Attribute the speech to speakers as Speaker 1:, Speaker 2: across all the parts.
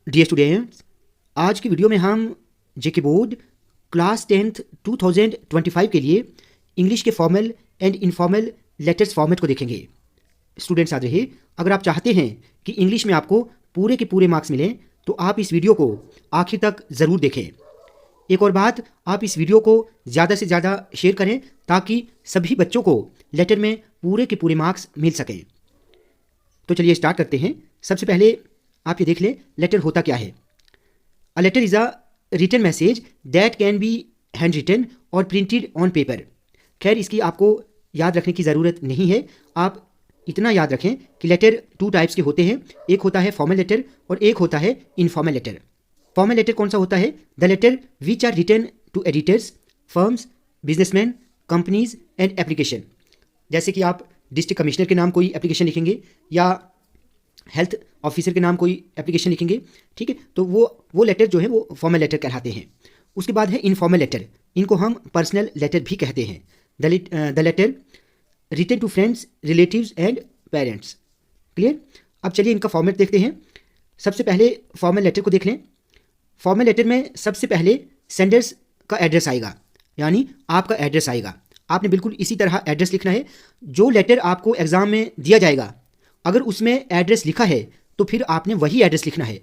Speaker 1: Dear students, आज की video में हम जेके बोर्ड क्लास 10th 2025 के लिए इंग्लिश के formal and informal letters format को देखेंगे। स्टूडेंट्स याद रहे, अगर आप चाहते हैं कि इंग्लिश में आपको पूरे के पूरे मार्क्स मिलें तो आप इस वीडियो को आखिर तक ज़रूर देखें। एक और बात, आप इस वीडियो को ज़्यादा से ज़्यादा शेयर करें ताकि सभी बच्चों को लेटर में पूरे के पूरे मार्क्स मिल सकें। तो चलिए स्टार्ट करते हैं। सबसे पहले आप ये देख लें, लेटर होता क्या है। A letter is a written message that can be hand written और प्रिंटेड ऑन पेपर। खैर, इसकी आपको याद रखने की ज़रूरत नहीं है। आप इतना याद रखें कि लेटर 2 टाइप्स के होते हैं। एक होता है फॉर्मल लेटर और एक होता है इनफॉर्मल लेटर। फॉर्मल लेटर कौन सा होता है? The letter which are written to editors, firms, businessman, companies and application. जैसे कि आप डिस्ट्रिक्ट कमिश्नर के नाम कोई एप्लीकेशन लिखेंगे या हेल्थ ऑफिसर के नाम कोई एप्लीकेशन लिखेंगे, ठीक है, तो वो लेटर जो है वो फॉर्मल लेटर कहलाते हैं। उसके बाद है इनफॉर्मल लेटर, इनको हम पर्सनल लेटर भी कहते हैं। The letter written to friends, relatives and parents. Clear? अब चलिए इनका फॉर्मेट देखते हैं। सबसे पहले फॉर्मल लेटर को देख लें। फॉर्मल लेटर में सबसे पहले सेंडर्स का एड्रेस आएगा, यानी आपका एड्रेस आएगा। आपने बिल्कुल इसी तरह एड्रेस लिखना है। जो लेटर आपको एग्ज़ाम में दिया जाएगा, अगर उसमें एड्रेस लिखा है तो फिर आपने वही एड्रेस लिखना है।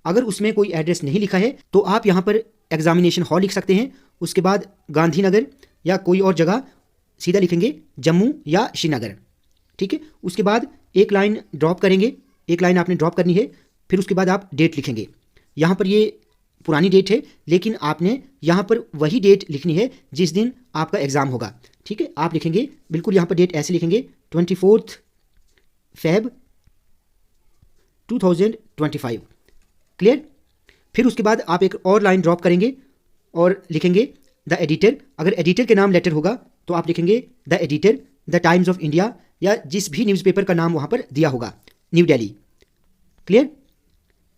Speaker 1: अगर उसमें कोई एड्रेस नहीं लिखा है तो आप यहाँ पर एग्जामिनेशन हॉल लिख सकते हैं। उसके बाद गांधीनगर या कोई और जगह सीधा लिखेंगे जम्मू या श्रीनगर, ठीक है। उसके बाद एक लाइन ड्रॉप करेंगे, एक लाइन आपने ड्रॉप करनी है। फिर उसके बाद आप डेट लिखेंगे। यहाँ पर ये पुरानी डेट है, लेकिन आपने यहाँ पर वही डेट लिखनी है जिस दिन आपका एग्ज़ाम होगा, ठीक है। आप लिखेंगे बिल्कुल यहाँ पर डेट ऐसे लिखेंगे 24 Feb 2025। क्लियर? फिर उसके बाद आप एक और लाइन ड्रॉप करेंगे और लिखेंगे द एडिटर। अगर एडिटर के नाम लेटर होगा तो आप लिखेंगे the editor, the times of India या जिस भी न्यूज़पेपर का नाम वहाँ पर दिया होगा, न्यू दिल्ली। क्लियर?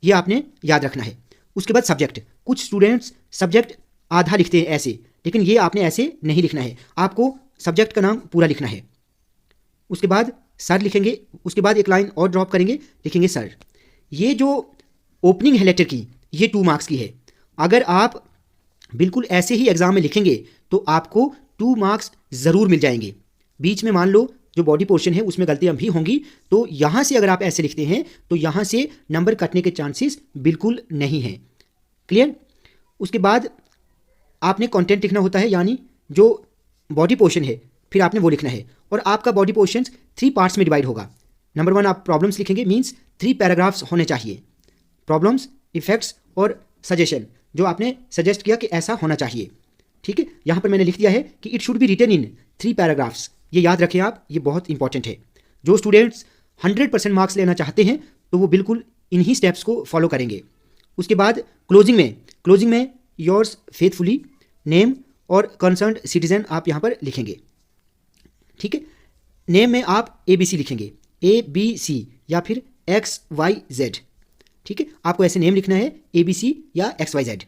Speaker 1: ये आपने याद रखना है। उसके बाद सब्जेक्ट। कुछ स्टूडेंट्स सब्जेक्ट आधा लिखते हैं ऐसे, लेकिन ये आपने ऐसे नहीं लिखना है। आपको सब्जेक्ट का नाम पूरा लिखना है। उसके बाद सर लिखेंगे। उसके बाद एक लाइन और ड्रॉप करेंगे, लिखेंगे सर। ये जो ओपनिंग है लेटर की, ये 2 मार्क्स की है। अगर आप बिल्कुल ऐसे ही एग्जाम में लिखेंगे तो आपको 2 मार्क्स ज़रूर मिल जाएंगे। बीच में मान लो जो बॉडी पोर्शन है उसमें गलतियां भी होंगी, तो यहाँ से अगर आप ऐसे लिखते हैं तो यहाँ से नंबर कटने के चांसेस बिल्कुल नहीं हैं। क्लियर? उसके बाद आपने कंटेंट लिखना होता है, यानी जो बॉडी पोर्शन है फिर आपने वो लिखना है। और आपका बॉडी पोर्शंस 3 पार्ट्स में डिवाइड होगा। नंबर 1 आप प्रॉब्लम्स लिखेंगे, मींस 3 पैराग्राफ्स होने चाहिए। प्रॉब्लम्स, इफेक्ट्स और सजेशन, जो आपने सजेस्ट किया कि ऐसा होना चाहिए, ठीक है। यहाँ पर मैंने लिख दिया है कि it should be written in 3 paragraphs. ये याद रखें आप, ये बहुत इंपॉर्टेंट है। जो स्टूडेंट्स 100% मार्क्स लेना चाहते हैं तो वो बिल्कुल इन्हीं स्टेप्स को फॉलो करेंगे। उसके बाद क्लोजिंग में योर्स फेथफुली, नेम और कंसर्न्ड सिटीजन आप यहाँ पर लिखेंगे, ठीक है। नेम में आप ABC लिखेंगे, ABC या फिर XYZ, ठीक है। आपको ऐसे नेम लिखना है ABC या XYZ,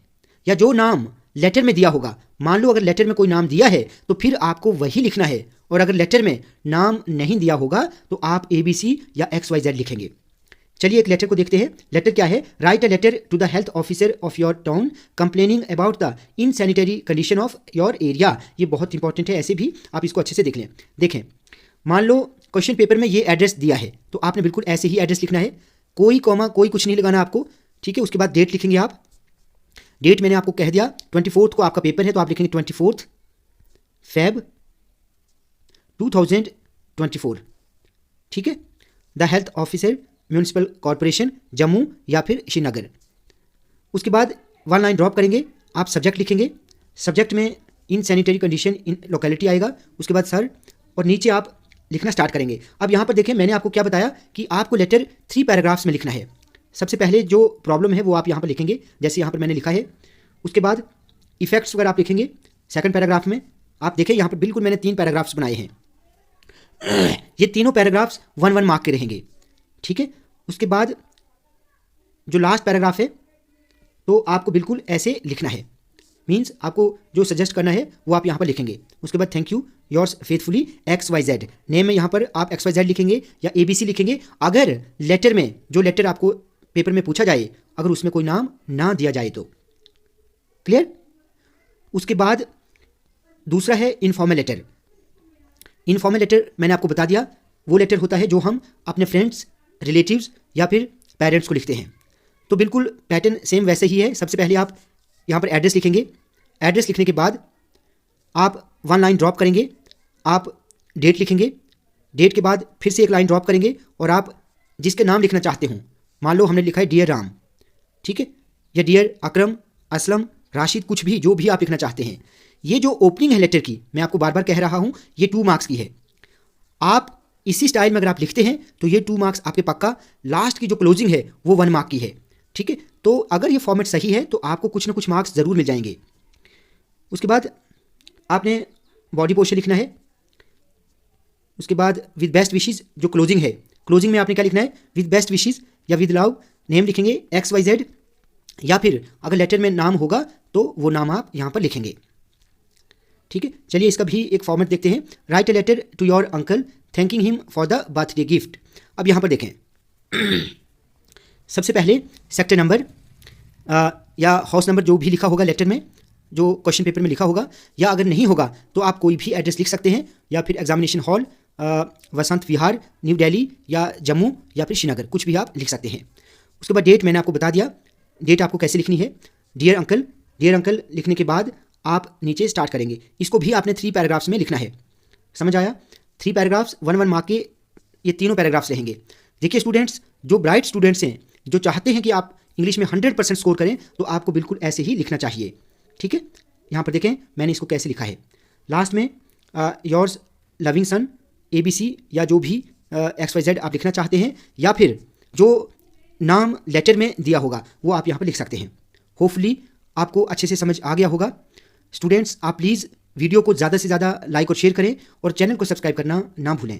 Speaker 1: या जो नाम लेटर में दिया होगा। मान लो अगर लेटर में कोई नाम दिया है तो फिर आपको वही लिखना है, और अगर लेटर में नाम नहीं दिया होगा तो आप ABC या XYZ लिखेंगे। चलिए एक लेटर को देखते हैं। लेटर क्या है? Write a letter to the health officer of your town complaining about the insanitary condition of your area. ये बहुत इंपॉर्टेंट है, ऐसे भी आप इसको अच्छे से देख लें। देखें, मान लो क्वेश्चन पेपर में ये एड्रेस दिया है तो आपने बिल्कुल ऐसे ही एड्रेस लिखना है, कोई कॉमा कोई कुछ नहीं लगाना आपको, ठीक है। उसके बाद डेट लिखेंगे आप। डेट मैंने आपको कह दिया 24 को आपका पेपर है तो आप लिखेंगे 24 Feb 2024, ठीक है। The health officer, municipal corporation, Jammu या फिर श्रीनगर। उसके बाद 1 लाइन ड्रॉप करेंगे, आप सब्जेक्ट लिखेंगे। सब्जेक्ट में in sanitary condition in locality आएगा। उसके बाद सर, और नीचे आप लिखना स्टार्ट करेंगे। अब यहाँ पर देखें, मैंने आपको क्या बताया कि आपको लेटर 3 पैराग्राफ्स में लिखना है। सबसे पहले जो प्रॉब्लम है वो आप यहाँ पर लिखेंगे, जैसे यहाँ पर मैंने लिखा है। उसके बाद इफेक्ट्स वगैरह आप लिखेंगे सेकंड पैराग्राफ में। आप देखें यहाँ पर बिल्कुल मैंने 3 पैराग्राफ्स बनाए हैं। ये तीनों पैराग्राफ्स 1-1 मार्क के रहेंगे, ठीक है। उसके बाद जो लास्ट पैराग्राफ है तो आपको बिल्कुल ऐसे लिखना है, मींस आपको जो सजेस्ट करना है वो आप यहाँ पर लिखेंगे। उसके बाद thank you yours faithfully XYZ। Name में यहाँ पर आप XYZ लिखेंगे या ABC लिखेंगे। अगर लेटर में, जो लेटर आपको पेपर में पूछा जाए अगर उसमें कोई नाम ना दिया जाए तो। क्लियर? उसके बाद दूसरा है इनफॉर्मल लेटर। इनफॉर्मल लेटर मैंने आपको बता दिया, वो लेटर होता है जो हम अपने फ्रेंड्स, रिलेटिव्स या फिर पेरेंट्स को लिखते हैं। तो बिल्कुल पैटर्न सेम वैसे ही है। सबसे पहले आप यहाँ पर एड्रेस लिखेंगे। एड्रेस लिखने के बाद आप 1 लाइन ड्रॉप करेंगे, आप डेट लिखेंगे। डेट के बाद फिर से 1 लाइन ड्रॉप करेंगे और आप जिसके नाम लिखना चाहते हो, मान लो हमने लिखा है डियर राम, ठीक है, या डियर अकरम, असलम, राशिद, कुछ भी जो भी आप लिखना चाहते हैं। ये जो ओपनिंग है लेटर की, मैं आपको बार बार कह रहा हूँ, ये 2 मार्क्स की है। आप इसी स्टाइल में अगर आप लिखते हैं तो ये 2 मार्क्स आपके पक्का। लास्ट की जो क्लोजिंग है वो 1 मार्क की है, ठीक है। तो अगर ये फॉर्मेट सही है तो आपको कुछ ना कुछ मार्क्स ज़रूर मिल जाएंगे। उसके बाद आपने बॉडी पोर्शन लिखना है। उसके बाद विद बेस्ट विशेज़ जो क्लोजिंग है, क्लोजिंग में आपने क्या लिखना है, विद बेस्ट विशेज़ या विद लव। नेम लिखेंगे XYZ, या फिर अगर लेटर में नाम होगा तो वो नाम आप यहाँ पर लिखेंगे, ठीक है। चलिए इसका भी एक फॉर्मेट देखते हैं। Write a letter to your uncle thanking him for the birthday gift. अब यहाँ पर देखें सबसे पहले सेक्टर नंबर या हाउस नंबर जो भी लिखा होगा लेटर में, जो क्वेश्चन पेपर में लिखा होगा, या अगर नहीं होगा तो आप कोई भी एड्रेस लिख सकते हैं, या फिर examination hall, Vasant Vihar, new Delhi या जम्मू या फिर श्रीनगर, कुछ भी आप लिख सकते हैं। उसके बाद डेट मैंने आपको बता दिया, डेट आपको कैसे लिखनी है। डियर अंकल लिखने के बाद आप नीचे स्टार्ट करेंगे। इसको भी आपने 3 पैराग्राफ्स में लिखना है, समझ आया। 3 पैराग्राफ्स 1 मार्क के ये तीनों पैराग्राफ्स रहेंगे। देखिए स्टूडेंट्स, जो ब्राइट स्टूडेंट्स हैं, जो चाहते हैं कि आप इंग्लिश में 100% स्कोर करें, तो आपको बिल्कुल ऐसे ही लिखना चाहिए, ठीक है। यहाँ पर देखें मैंने इसको कैसे लिखा है। लास्ट में योर्स लविंग सन ABC या जो भी XYZ आप लिखना चाहते हैं, या फिर जो नाम लेटर में दिया होगा वो आप यहाँ पर लिख सकते हैं। होपफुली आपको अच्छे से समझ आ गया होगा। स्टूडेंट्स, आप प्लीज़ वीडियो को ज़्यादा से ज़्यादा लाइक और शेयर करें और चैनल को सब्सक्राइब करना ना भूलें।